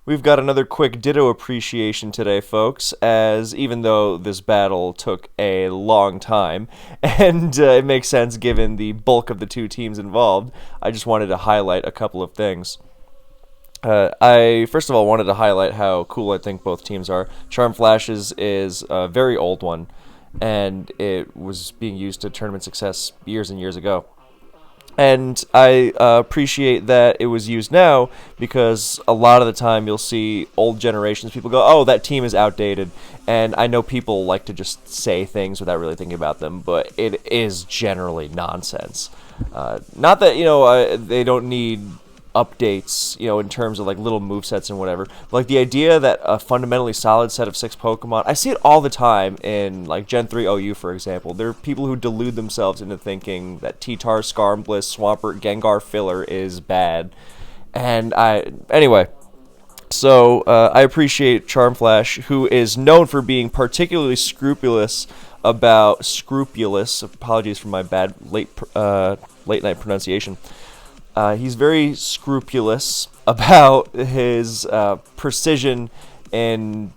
We've got another quick Ditto appreciation today, folks, as even though this battle took a long time, and it makes sense given the bulk of the two teams involved, I just wanted to highlight a couple of things. I first of all wanted to highlight how cool I think both teams are. Charm Flashes is a very old one, and it was being used to tournament success years and years ago. And I appreciate that it was used now because a lot of the time you'll see old generations, people go, oh, that team is outdated. And I know people like to just say things without really thinking about them, but it is generally nonsense. Not that, they don't need updates, in terms of like little movesets and whatever. But, like the idea that a fundamentally solid set of 6 Pokemon, I see it all the time in like Gen 3 OU, for example. There are people who delude themselves into thinking that T-Tar, Skarmbliss, Swampert, Gengar filler is bad. And anyway, so I appreciate Charmflash, who is known for being particularly scrupulous, apologies for my bad late night pronunciation. He's very scrupulous about his precision and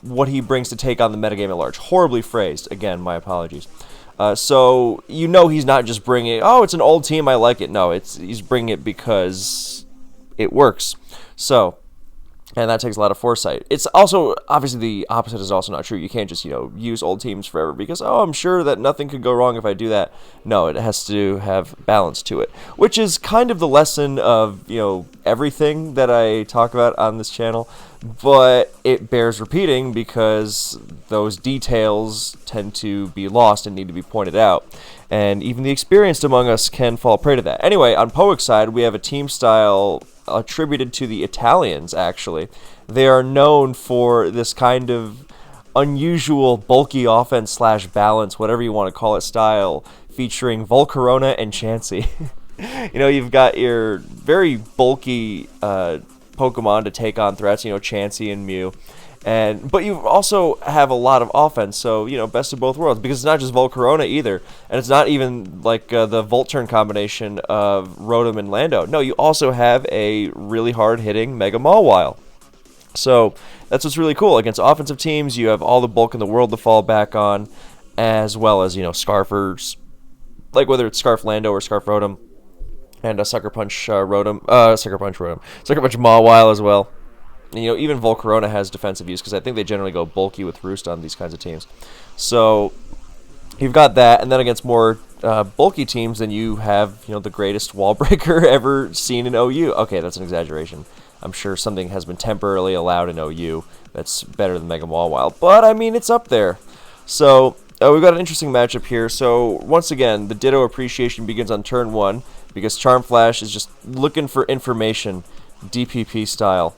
what he brings to take on the metagame at large. Horribly phrased. Again, my apologies. So he's not just bringing, oh, it's an old team, I like it. No, he's bringing it because it works. So, and that takes a lot of foresight. It's also, obviously the opposite is also not true. You can't just, use old teams forever because, oh, I'm sure that nothing could go wrong if I do that. No, it has to have balance to it, which is kind of the lesson of, everything that I talk about on this channel, but it bears repeating because those details tend to be lost and need to be pointed out. And even the experienced among us can fall prey to that. Anyway, on Poik's side, we have a team style attributed to the Italians, actually. They are known for this kind of unusual bulky offense / balance, whatever you want to call it, style, featuring Volcarona and Chansey. You've got your very bulky Pokemon to take on threats, Chansey and Mew. But you also have a lot of offense, so, best of both worlds. Because it's not just Volcarona either, and it's not even like the Volt-Turn combination of Rotom and Lando. No, you also have a really hard-hitting Mega Mawile. So that's what's really cool. Against offensive teams, you have all the bulk in the world to fall back on, as well as, Scarfers, like whether it's Scarf Lando or Scarf Rotom, and a Sucker Punch Sucker Punch Mawile as well. And, even Volcarona has defensive use because I think they generally go bulky with Roost on these kinds of teams. So you've got that, and then against more bulky teams, then you have the greatest wall breaker ever seen in OU. Okay, that's an exaggeration. I'm sure something has been temporarily allowed in OU that's better than Mega Mawile, but I mean it's up there. So we've got an interesting matchup here. So once again, the Ditto appreciation begins on turn 1 because Charmflash is just looking for information, DPP style.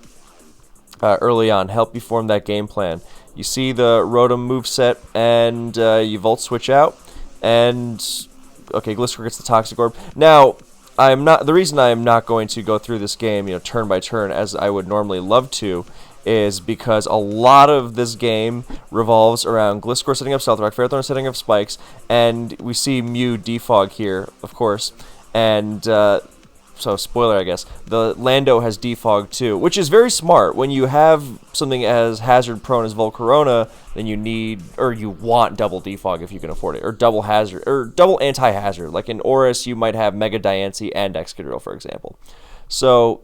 Early on, help you form that game plan. You see the Rotom moveset, and you Volt Switch out, and okay, Gliscor gets the Toxic Orb. Now, the reason I am not going to go through this game, turn by turn, as I would normally love to, is because a lot of this game revolves around Gliscor setting up Stealth Rock, Ferrothorn setting up Spikes, and we see Mew defog here, of course, and so, spoiler, I guess, the Lando has defog too, which is very smart. When you have something as hazard-prone as Volcarona, then you want double defog if you can afford it, or double hazard, or double anti-hazard. Like in Oris, you might have Mega Diancie and Excadrill, for example. So,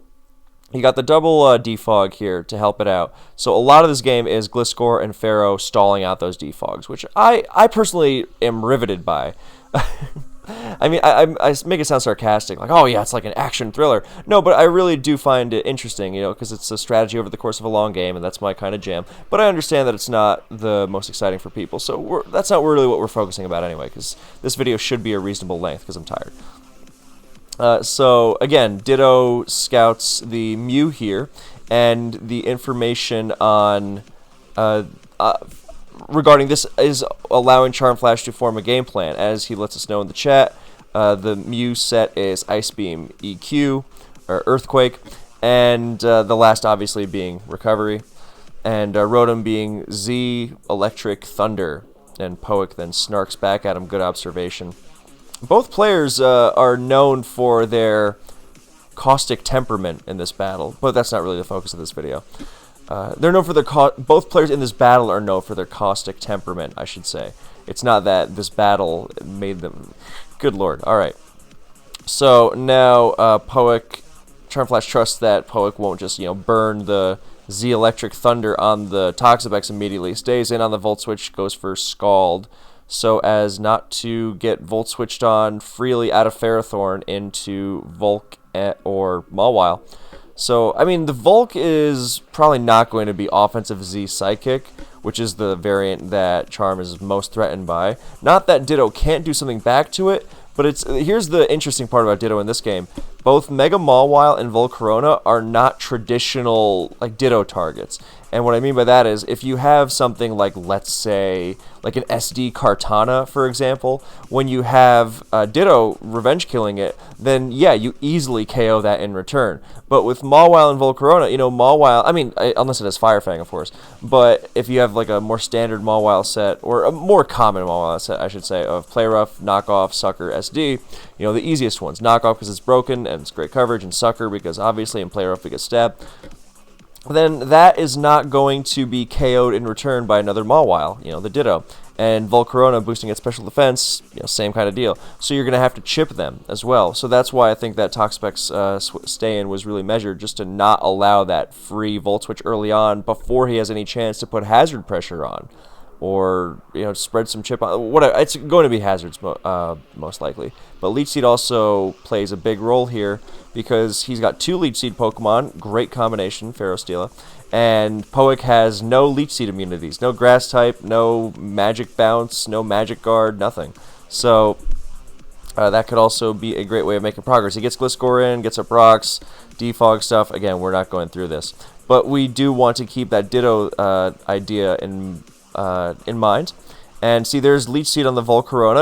you got the double defog here to help it out. So, a lot of this game is Gliscor and Pharaoh stalling out those defogs, which I personally am riveted by. I mean, I make it sound sarcastic, like, oh yeah, it's like an action thriller. No, but I really do find it interesting, because it's a strategy over the course of a long game, and that's my kind of jam. But I understand that it's not the most exciting for people, so that's not really what we're focusing about anyway, because this video should be a reasonable length, because I'm tired. So, again, Ditto scouts the Mew here, and the information on regarding this is allowing Charmflash to form a game plan, as he lets us know in the chat. The Mew set is Ice Beam EQ, or Earthquake, and the last obviously being Recovery, and Rotom being Z, Electric, Thunder, and Poik then snarks back at him. Good observation. Both players are known for their caustic temperament in this battle, but that's not really the focus of this video. They're known for their both players in this battle are known for their caustic temperament, I should say. It's not that this battle made them... Good lord. Alright. So now Poick, Charm Flash trusts that Poick won't just, burn the Z Electric Thunder on the Toxapex immediately. Stays in on the Volt Switch, goes for Scald, so as not to get Volt Switched on freely out of Ferrothorn into Volk or Mawile. So, I mean, the Volk is probably not going to be offensive Z Psychic, which is the variant that Charm is most threatened by. Not that Ditto can't do something back to it, but here's the interesting part about Ditto in this game. Both Mega Mawile and Volcarona are not traditional Ditto targets. And what I mean by that is, if you have something like, let's say, like an SD Kartana, for example, when you have Ditto revenge killing it, then yeah, you easily KO that in return. But with Mawile and Volcarona, Mawile, I mean, unless it has Fire Fang, of course, but if you have like a more standard Mawile set, or a more common Mawile set, I should say, of Play Rough, Knockoff, Sucker, SD, the easiest ones. Knockoff because it's broken and it's great coverage, and Sucker because obviously in Play Rough we get stabbed. Then that is not going to be KO'd in return by another Mawile, the Ditto. And Volcarona boosting its special defense, same kind of deal. So you're going to have to chip them as well. So that's why I think that Toxapex stay-in was really measured, just to not allow that free Volt Switch early on before he has any chance to put hazard pressure on. Or, spread some chip on, whatever. It's going to be hazards most likely. But Leech Seed also plays a big role here because he's got 2 Leech Seed Pokemon, great combination, Ferrosteela, and Poick has no Leech Seed immunities, no Grass type, no Magic Bounce, no Magic Guard, nothing. So that could also be a great way of making progress. He gets Gliscor in, gets up rocks, defog stuff. Again, we're not going through this. But we do want to keep that Ditto idea in mind. And see, there's Leech Seed on the Volcarona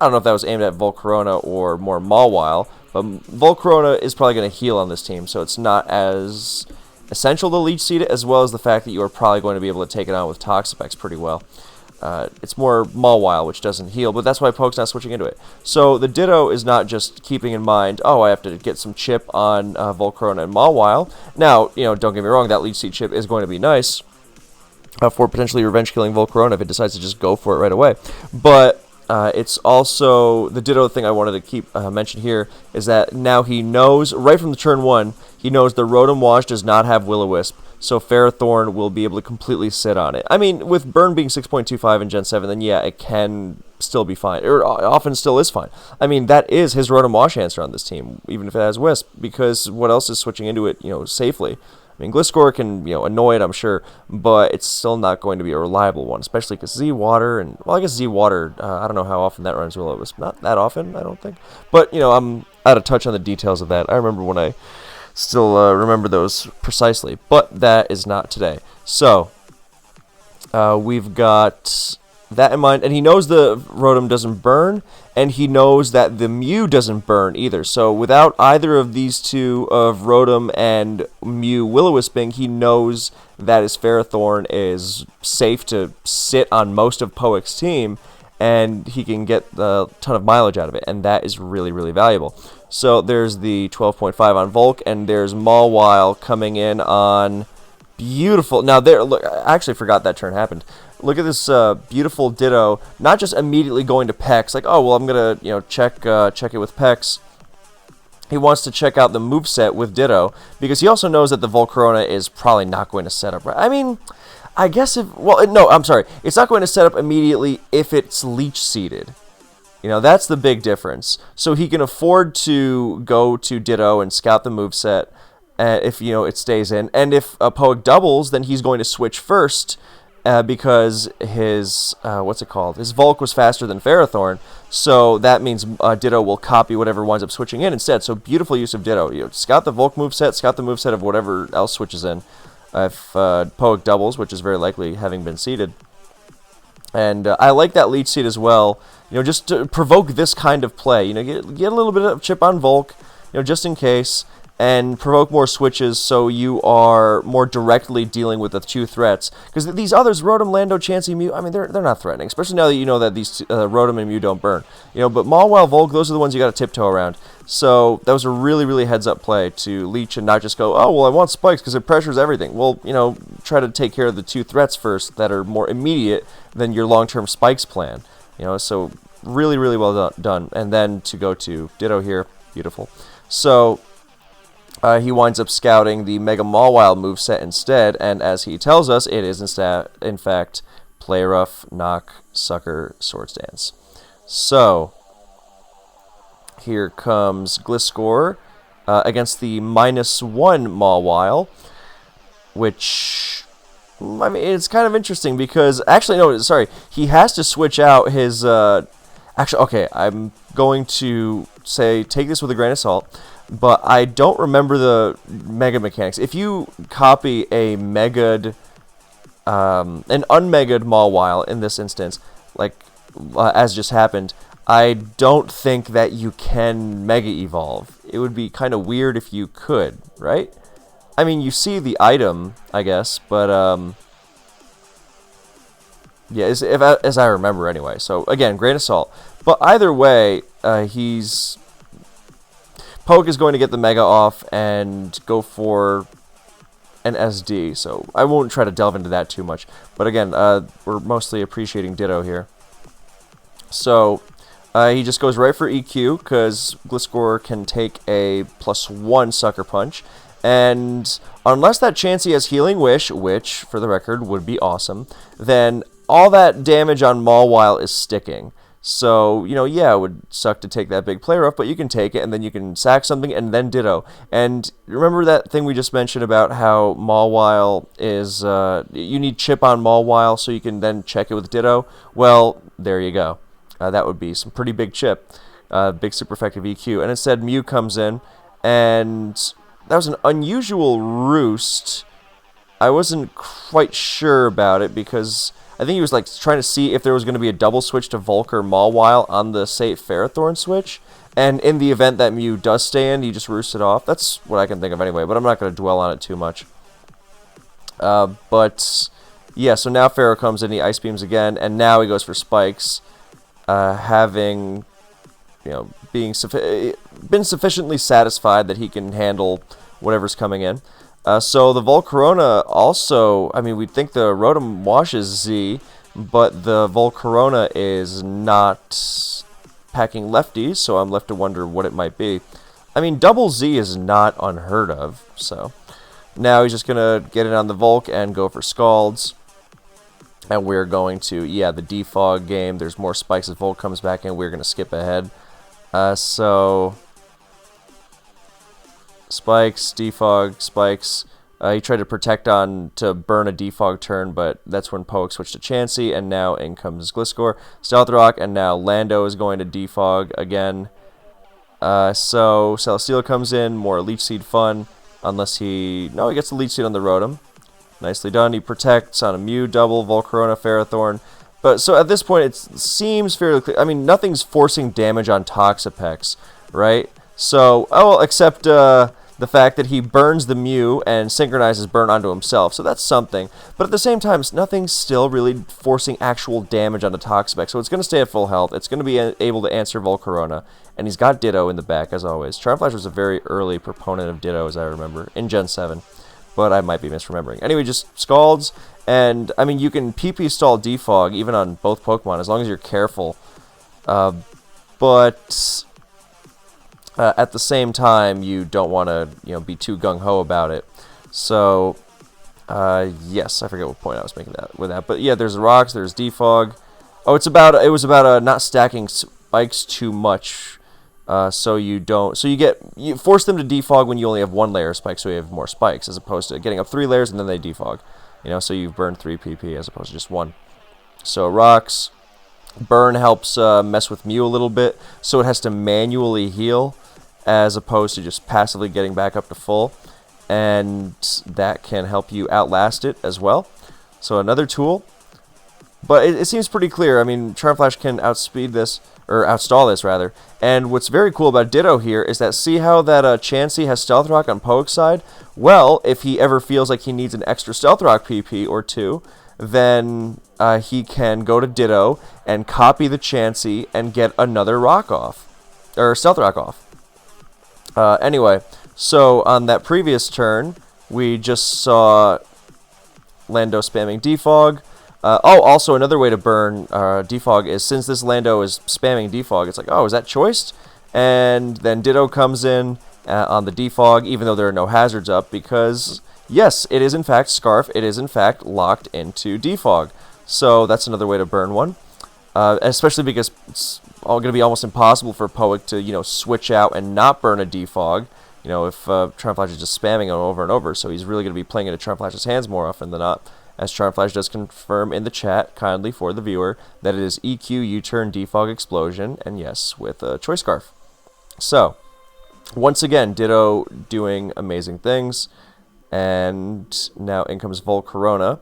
I don't know if that was aimed at Volcarona or more Mawile, but Volcarona is probably going to heal on this team, so it's not as essential to Leech Seed, as well as the fact that you are probably going to be able to take it on with Toxapex pretty well. It's more Mawile, which doesn't heal, but that's why Poke's not switching into it. So the Ditto is not just keeping in mind, oh, I have to get some chip on Volcarona and Mawile. Now, don't get me wrong, that Leech Seed chip is going to be nice for potentially revenge killing Volcarona if it decides to just go for it right away. But it's also the Ditto thing I wanted to keep mention here is that now he knows right from the turn 1, he knows the Rotom Wash does not have Will-O-Wisp, so Ferrothorn will be able to completely sit on it. I mean, with Burn being 6.25 in Gen 7, then yeah, it can still be fine, or often still is fine. I mean, that is his Rotom Wash answer on this team, even if it has Wisp, because what else is switching into it, safely? I mean, Gliscor can, annoy it, I'm sure, but it's still not going to be a reliable one, especially because Z-Water, and, well, I guess Z-Water, I don't know how often that runs Will-O-Wisp. Not that often, I don't think. But, I'm out of touch on the details of that. I remember when I still remember those precisely, but that is not today. So, we've got that in mind, and he knows the Rotom doesn't burn, and he knows that the Mew doesn't burn either. So without either of these two, of Rotom and Mew Will-O-Wisping, he knows that his Ferrothorn is safe to sit on most of Poick's team, and he can get a ton of mileage out of it, and that is really, really valuable. So there's the 12.5 on Volk, and there's Mawile coming in on beautiful. Now there, look, I actually forgot that turn happened. Look at this beautiful Ditto, not just immediately going to Pex, like, oh, well, I'm going to, check it with Pex. He wants to check out the moveset with Ditto, because he also knows that the Volcarona is probably not going to set up right. I mean, I guess if, well, no, I'm sorry. It's not going to set up immediately if it's Leech Seeded. That's the big difference. So he can afford to go to Ditto and scout the moveset if, it stays in. And if Poick doubles, then he's going to switch first, because his, his Volk was faster than Ferrothorn, so that means Ditto will copy whatever winds up switching in instead. So beautiful use of Ditto. Scout the Volk moveset, scout the moveset of whatever else switches in. If Poick doubles, which is very likely having been seeded. And I like that Leech Seed as well, just to provoke this kind of play. Get a little bit of chip on Volk, just in case. and provoke more switches so you are more directly dealing with the two threats. Because these others, Rotom, Lando, Chansey, Mew, I mean, they're not threatening, especially now that you know that these Rotom and Mew don't burn. But Mawile, Volk, those are the ones you got to tiptoe around. So that was a really, really heads-up play to leech and not just go, oh, well, I want spikes because it pressures everything. Well, try to take care of the two threats first that are more immediate than your long-term spikes plan. So really, really well done. And then to go to Ditto here, beautiful. So he winds up scouting the Mega Mawile moveset instead, and as he tells us, it is in fact Play Rough, Knock, Sucker, Swords Dance. So here comes Gliscor against the -1 Mawile, which, I mean, it's kind of interesting because, actually, no, sorry, he has to switch out his, actually, okay, I'm going to say take this with a grain of salt, but I don't remember the Mega mechanics. If you copy a Mega'd, an unmega'd Mawile in this instance, like, as just happened, I don't think that you can Mega Evolve. It would be kind of weird if you could, right? I mean, you see the item, I guess, but, yeah, as I remember anyway. So, again, grain of salt. But either way, Poke is going to get the Mega off and go for an SD. So, I won't try to delve into that too much. But again, we're mostly appreciating Ditto here. So, he just goes right for EQ, because Gliscor can take a +1 Sucker Punch. And unless that Chansey has Healing Wish, which, for the record, would be awesome, then all that damage on Mawile is sticking. So, yeah, it would suck to take that big Play Rough, but you can take it, and then you can sack something, and then Ditto. And remember that thing we just mentioned about how Mawile is, you need chip on Mawile so you can then check it with Ditto? Well, there you go. That would be some pretty big chip, big super effective EQ. And instead, Mew comes in, and that was an unusual roost. I wasn't quite sure about it because I think he was like trying to see if there was going to be a double switch to Volk or Mawile on the Sate Ferrothorn switch. And in the event that Mew does stay in, he just roosts it off. That's what I can think of anyway, but I'm not going to dwell on it too much. But yeah, so now Pharaoh comes in, he Ice Beams again, and now he goes for Spikes, having been sufficiently satisfied that he can handle whatever's coming in. So the Volcarona also, I mean, we'd think the Rotom washes Z, but the Volcarona is not packing lefties, so I'm left to wonder what it might be. I mean, double Z is not unheard of, so now he's just going to get it on the Volk and go for Scalds. And we're going to, yeah, the defog game. There's more spikes as Volk comes back in. We're going to skip ahead. So spikes, defog, spikes. He tried to protect on to burn a defog turn, but that's when Poke switched to Chansey, and now in comes Gliscor. Stealth Rock, and now Lando is going to defog again. So Celesteela comes in, more Leech Seed fun, unless he gets the Leech Seed on the Rotom. Nicely done. He protects on a Mew, double, Volcarona, Ferrothorn. But so at this point, it seems fairly clear. I mean, nothing's forcing damage on Toxapex, right? So, except the fact that he burns the Mew and synchronizes burn onto himself. So that's something. But at the same time, nothing's still really forcing actual damage onto Toxapex. So it's going to stay at full health. It's going to be able to answer Volcarona. And he's got Ditto in the back, as always. Charm Flash was a very early proponent of Ditto, as I remember, in Gen 7. But I might be misremembering. Anyway, just Scalds, and, I mean, you can PP stall Defog, even on both Pokemon, as long as you're careful. But at the same time, you don't want to, be too gung-ho about it. So, yes, I forget what point I was making with that. But, yeah, there's Rocks, there's Defog. Oh, it was about not stacking spikes too much. So you force them to defog when you only have one layer of spikes, so you have more spikes, as opposed to getting up 3 layers and then they defog. So you've burned 3 PP as opposed to just 1. So Rocks, Burn helps mess with Mew a little bit, so it has to manually heal, as opposed to just passively getting back up to full, and that can help you outlast it as well. So another tool. But it seems pretty clear. I mean, Charm Flash can outspeed this. or outstall this rather. And what's very cool about Ditto here is that see how that Chansey has Stealth Rock on Poke's side? Well, if he ever feels like he needs an extra Stealth Rock PP or two, then he can go to Ditto and copy the Chansey and get another rock off, or Stealth Rock off. Anyway, so on that previous turn, we just saw Lando spamming Defog. Also another way to burn Defog is since this Lando is spamming Defog, it's like, oh, is that choiced? And then Ditto comes in on the Defog, even though there are no hazards up, because yes, it is in fact Scarf, it is in fact locked into Defog. So that's another way to burn one, especially because it's going to be almost impossible for Poick to, switch out and not burn a Defog. If Charmflash is just spamming it over and over, so he's really going to be playing into Charmflash's hands more often than not. As Charmflash does confirm in the chat, kindly for the viewer, that it is EQ, U-turn, Defog, Explosion, and yes, with a Choice Scarf. So, once again, Ditto doing amazing things, and now in comes Volcarona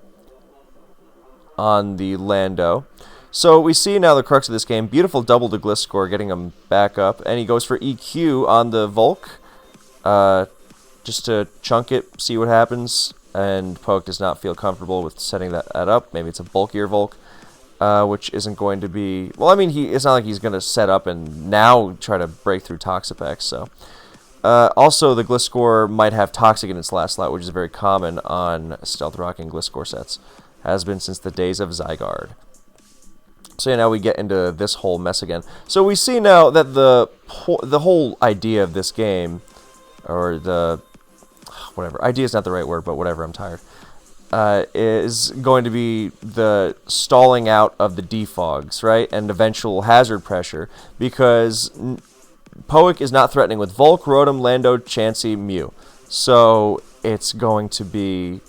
on the Lando. So we see now the crux of this game, beautiful double to Gliscor, getting him back up, and he goes for EQ on the Volk, just to chunk it, see what happens. And Poke does not feel comfortable with setting that up. Maybe it's a bulkier Volk, which isn't going to be... Well, I mean, it's not like he's going to set up and now try to break through Toxapex, so... also, the Gliscor might have Toxic in its last slot, which is very common on Stealth Rock and Gliscor sets. Has been since the days of Zygarde. So yeah, now we get into this whole mess again. So we see now that the whole idea of this game, or the... whatever, idea is not the right word, but whatever, I'm tired, is going to be the stalling out of the defogs, right, and eventual hazard pressure, because Poick is not threatening with Volk, Rotom, Lando, Chansey, Mew. So it's going to be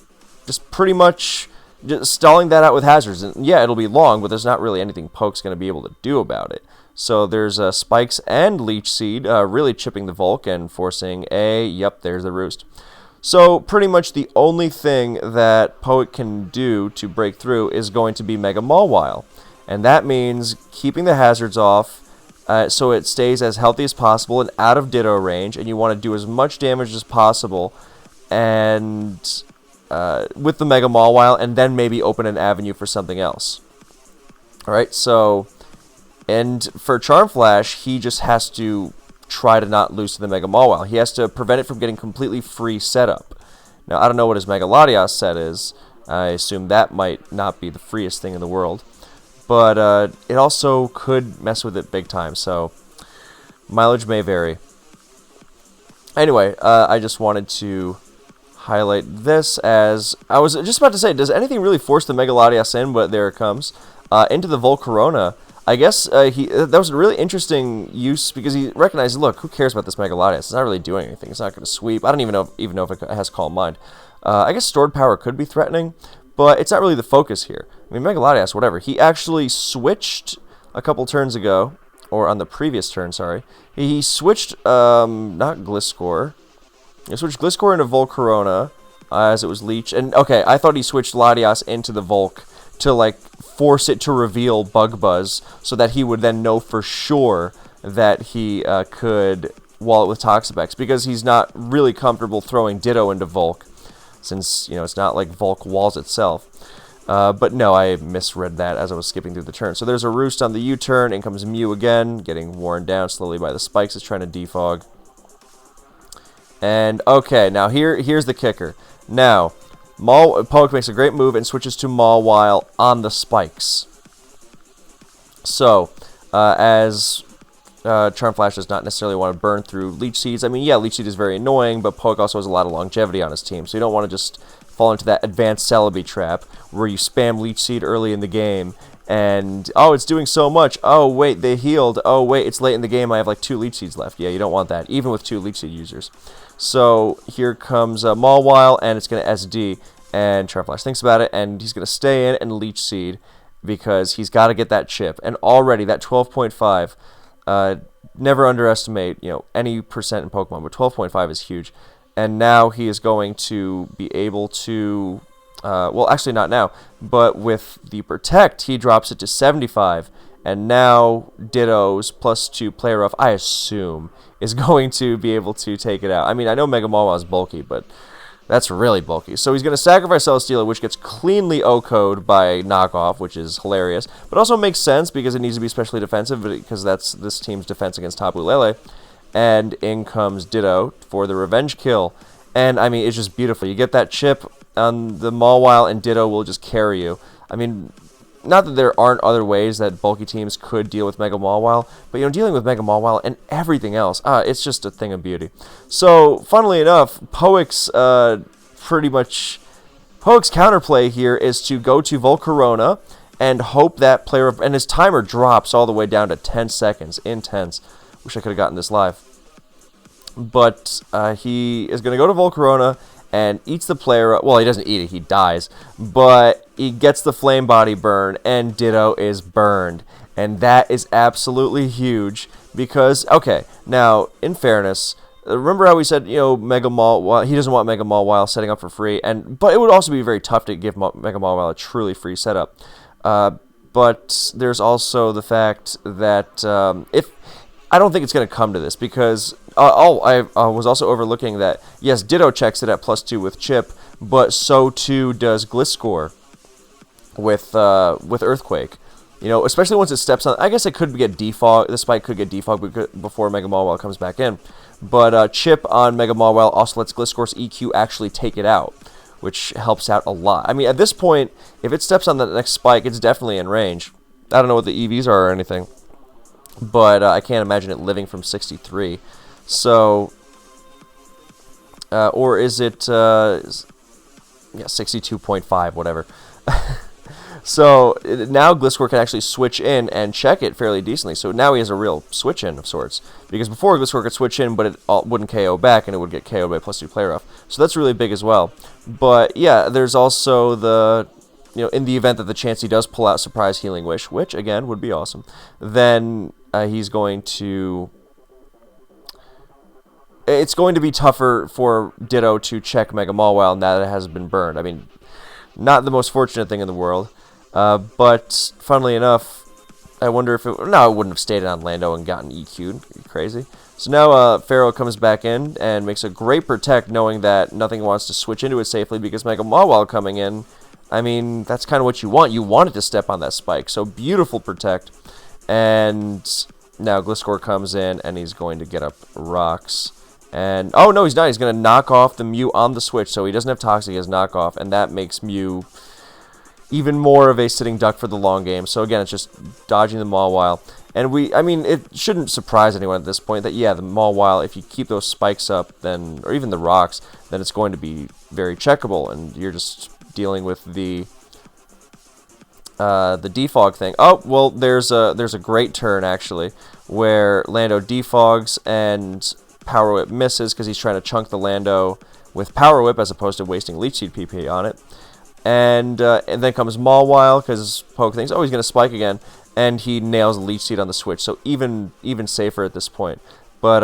just pretty much just stalling that out with hazards. And yeah, it'll be long, but there's not really anything Poke's going to be able to do about it. So there's Spikes and Leech Seed really chipping the Volk and forcing yep, there's the Roost. So pretty much the only thing that Poick can do to break through is going to be Mega Mawile. And that means keeping the hazards off so it stays as healthy as possible and out of Ditto range, and you want to do as much damage as possible and with the Mega Mawile, and then maybe open an avenue for something else. Alright, so... And for Charmflash, he just has to try to not lose to the Mega Mawile. He has to prevent it from getting completely free setup. Now, I don't know what his Mega Latias set is. I assume that might not be the freest thing in the world. But it also could mess with it big time, so mileage may vary. Anyway, I just wanted to highlight this as... I was just about to say, does anything really force the Mega Latias in? But there it comes. Into the Volcarona. I guess that was a really interesting use because he recognized, look, who cares about this Mega Latias? It's not really doing anything. It's not going to sweep. I don't even know if it has Calm Mind. I guess Stored Power could be threatening, but it's not really the focus here. I mean, Mega Latias, whatever. He actually switched a couple turns ago, or on the previous turn, sorry. He switched, not Gliscor. He switched Gliscor into Volcarona as it was Leech. And, okay, I thought he switched Latias into the Volk to, like, force it to reveal Bug Buzz so that he would then know for sure that he could wall it with Toxapex, because he's not really comfortable throwing Ditto into Volk since, it's not like Volk walls itself. But no, I misread that as I was skipping through the turn. So there's a Roost on the U-turn, in comes Mew again, getting worn down slowly by the Spikes, is trying to defog. And, okay, now here's the kicker. Now, Poick makes a great move and switches to Mawile on the Spikes. So, as Charmflash does not necessarily want to burn through Leech Seeds. I mean, yeah, Leech Seed is very annoying, but Poick also has a lot of longevity on his team, so you don't want to just fall into that advanced Celebi trap where you spam Leech Seed early in the game and, oh, it's doing so much. Oh, wait, they healed. Oh, wait, it's late in the game. I have like 2 Leech Seeds left. Yeah, you don't want that, even with 2 Leech Seed users. So here comes Mawile, and it's going to SD, and Charmflash thinks about it, and he's going to stay in and Leech Seed because he's got to get that chip. And already, that 12.5, never underestimate, any percent in Pokemon, but 12.5 is huge. And now he is going to be able to, well, actually not now, but with the Protect, he drops it to 75, And now Ditto's +2 player rough, I assume, is going to be able to take it out. I mean, I know Mega Mawile is bulky, but that's really bulky. So he's going to sacrifice Celesteela, which gets cleanly OHKO'd by knockoff, which is hilarious. But also makes sense because it needs to be especially defensive because that's this team's defense against Mawile. And in comes Ditto for the revenge kill. And, I mean, it's just beautiful. You get that chip on the Mawile, and Ditto will just carry you. I mean, not that there aren't other ways that bulky teams could deal with Mega Mawile, but, dealing with Mega Mawile and everything else, it's just a thing of beauty. So, funnily enough, Poik's Poik's counterplay here is to go to Volcarona and hope that and his timer drops all the way down to 10 seconds. Intense. Wish I could have gotten this live. But he is going to go to Volcarona and eats the player. Well, he doesn't eat it, he dies. But he gets the flame body burn, and Ditto is burned. And that is absolutely huge because, okay, now, in fairness, remember how we said, Mega Mawile, he doesn't want Mega Mawile setting up for free, but it would also be very tough to give Mega Mawile a truly free setup. But there's also the fact that I don't think it's going to come to this because I was also overlooking that, yes, Ditto checks it at +2 with Chip, but so too does Gliscor with Earthquake. Especially once it steps on. I guess it could get defog. The spike could get defogged before Mega Mawile comes back in. But Chip on Mega Mawile also lets Gliscor's EQ actually take it out, which helps out a lot. I mean, at this point, if it steps on the next spike, it's definitely in range. I don't know what the EVs are or anything, but I can't imagine it living from 63. So, or is it 62.5, whatever. So now Gliscor can actually switch in and check it fairly decently. So now he has a real switch in of sorts. Because before Gliscor could switch in, but it wouldn't KO back, and it would get KO'd by +2 player off. So that's really big as well. But yeah, there's also the, in the event that the Chansey does pull out Surprise Healing Wish, which again would be awesome, then he's going to. It's going to be tougher for Ditto to check Mega Mawile now that it has been burned. I mean, not the most fortunate thing in the world. But, funnily enough, I wonder if it wouldn't have stayed on Lando and gotten EQ'd. Are you crazy? So now Pharaoh comes back in and makes a great protect, knowing that nothing wants to switch into it safely because Mega Mawile coming in, I mean, that's kind of what you want. You want it to step on that spike. So, beautiful protect. And now Gliscor comes in and he's going to get up rocks. And, oh no, he's not. He's going to knock off the Mew on the switch, so he doesn't have Toxic, he has knockoff, and that makes Mew even more of a sitting duck for the long game. So again, it's just dodging the Mawile. And it shouldn't surprise anyone at this point that, yeah, the Mawile, if you keep those spikes up, then, or even the rocks, then it's going to be very checkable, and you're just dealing with the defog thing. Oh, well, there's a great turn, actually, where Lando defogs and Power Whip misses because he's trying to chunk the Lando with Power Whip as opposed to wasting Leech Seed PP on it. And then comes Mawile because Poke thinks, oh, he's going to spike again. And he nails the Leech Seed on the switch, so even safer at this point. But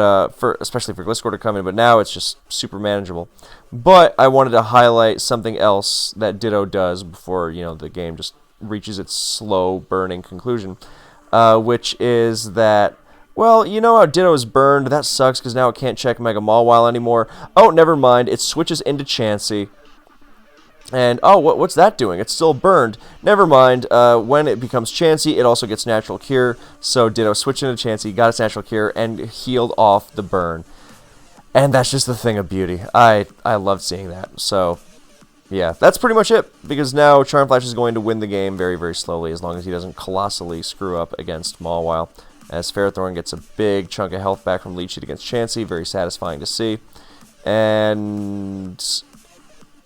especially for Gliscor to come in, but now it's just super manageable. But I wanted to highlight something else that Ditto does before the game just reaches its slow burning conclusion, which is that, well, you know how Ditto is burned? That sucks because now it can't check Mega Mawile anymore. Oh, never mind. It switches into Chansey. And, oh, what's that doing? It's still burned. Never mind. When it becomes Chansey, it also gets Natural Cure. So Ditto switched into Chansey, got its Natural Cure, and healed off the burn. And that's just the thing of beauty. I love seeing that. So, yeah, that's pretty much it. Because now Charm Flash is going to win the game very, very slowly as long as he doesn't colossally screw up against Mawile. As Ferrothorn gets a big chunk of health back from Leech Seed against Chansey. Very satisfying to see. And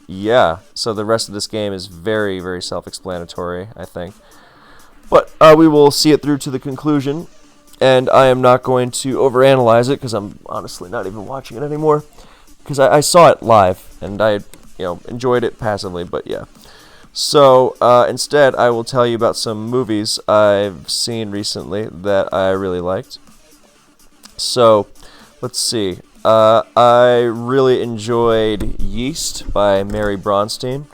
yeah, so the rest of this game is very, very self-explanatory, I think. But we will see it through to the conclusion. And I am not going to overanalyze it because I'm honestly not even watching it anymore. Because I saw it live and I enjoyed it passively, but yeah. So, instead, I will tell you about some movies I've seen recently that I really liked. So, let's see. I really enjoyed Yeast by Mary Bronstein.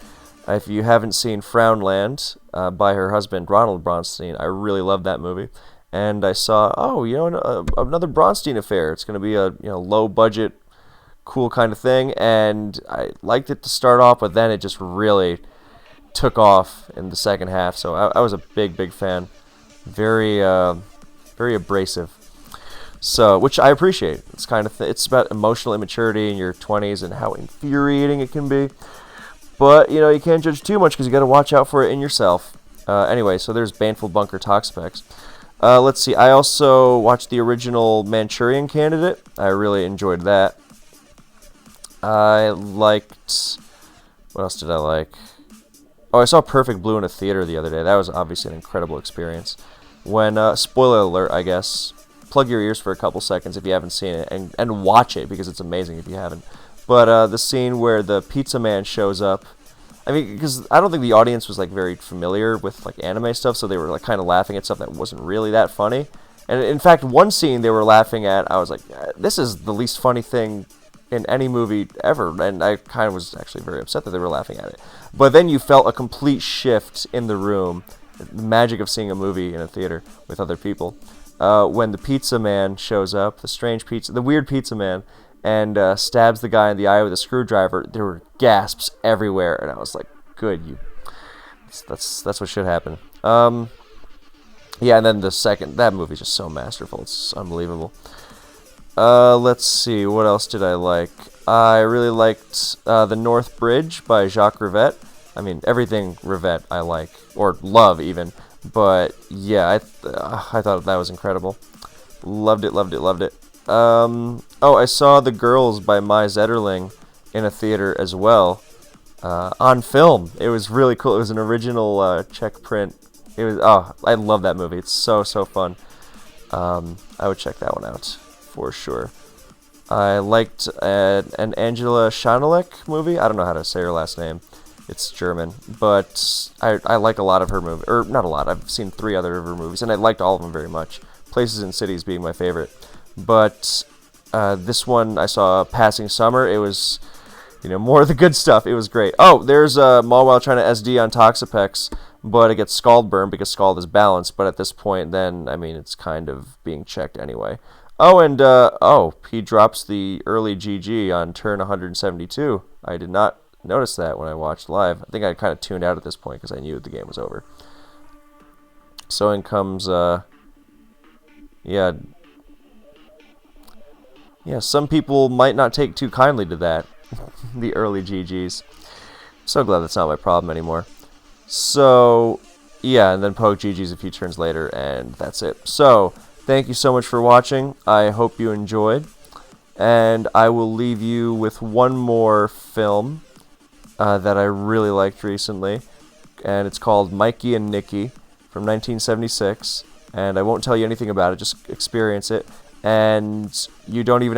If you haven't seen Frownland by her husband Ronald Bronstein, I really love that movie. And I saw, another Bronstein affair. It's going to be a low budget, cool kind of thing, and I liked it to start off, but then it just really took off in the second half. So I was a big fan. Very very abrasive. So, which I appreciate. It's kind of it's about emotional immaturity in your 20s and how infuriating it can be. But you can't judge too much because you got to watch out for it in yourself. Anyway, so there's Baneful Bunker Toxpex. Let's see. I also watched the original Manchurian Candidate. I really enjoyed that. I liked... What else did I like? Oh, I saw Perfect Blue in a theater the other day. That was obviously an incredible experience. When, spoiler alert, I guess, plug your ears for a couple seconds if you haven't seen it, and watch it, because it's amazing if you haven't. But the scene where the pizza man shows up, I mean, because I don't think the audience was, like, very familiar with, like, anime stuff, so they were, like, kind of laughing at stuff that wasn't really that funny. And, in fact, one scene they were laughing at, I was like, this is the least funny thing in any movie ever, and I kind of was actually very upset that they were laughing at it. But then you felt a complete shift in the room, the magic of seeing a movie in a theater with other people, when the pizza man shows up, the weird pizza man, and stabs the guy in the eye with a screwdriver. There were gasps everywhere, and I was like, good, that's what should happen. Yeah, and then that movie's just so masterful, it's unbelievable. Let's see, what else did I like? I really liked The North Bridge by Jacques Rivette. I mean, everything Rivette I like, or love even. But yeah, I thought that was incredible. Loved it. I saw The Girls by Mai Zetterling in a theater as well, on film. It was really cool. It was an original Czech print. I love that movie. It's so fun. I would check that one out for sure. I liked an Angela Schanelek movie. I don't know how to say her last name. It's German, but I like a lot of her movies. Or, not a lot. I've seen 3 other of her movies, and I liked all of them very much. Places and Cities being my favorite. But this one, I saw Passing Summer. It was, more of the good stuff. It was great. Oh, there's Mawile trying to SD on Toxapex, but it gets Scald Burn because Scald is balanced. But at this point, then, I mean, it's kind of being checked anyway. Oh, and, he drops the early GG on turn 172. I did not notice that when I watched live. I think I kind of tuned out at this point because I knew the game was over. So in comes, some people might not take too kindly to that, the early GGs. So glad that's not my problem anymore. So, yeah, and then poke GGs a few turns later, and that's it. So, thank you so much for watching. I hope you enjoyed. And I will leave you with one more film that I really liked recently, and it's called Mikey and Nicky from 1976, and I won't tell you anything about it, just experience it, and you don't even have